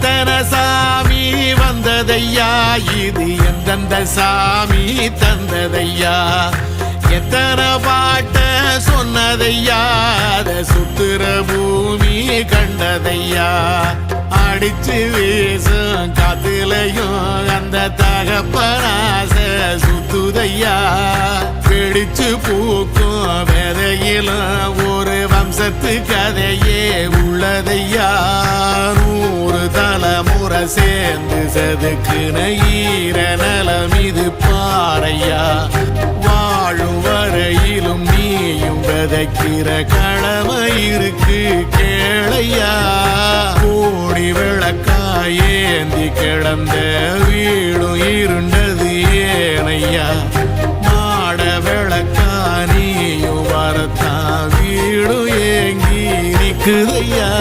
எத்தனை சாமி வந்ததையா, இது எந்தெந்த சாமி தந்ததையா, எத்தனை பாட்ட சொன்னதையா, அத சுத்துற பூமி கண்டதையா, அடிச்சு வீசும் காத்துலையும் அந்த தகப்பனாச சுத்துதையா, பிடிச்சு பூக்கும் விதையிலும் ஒரு வம்சத்து கதையே உள்ளதையா, 100 தலைமுறை சேர்ந்து செதுக்குன ஈர நலம் இது பாறையா, வாழும் வரையிலும் நீயும் விதைக்கிற கடமை இருக்கு கேளையா, கோடி விளக்காயேந்தி கிடந்த வீடும் இருண்டது ஏனையா, மாட விளக்கா நீயும் வரத்தான் வீடும் ஏங்கி நிக்குதையா.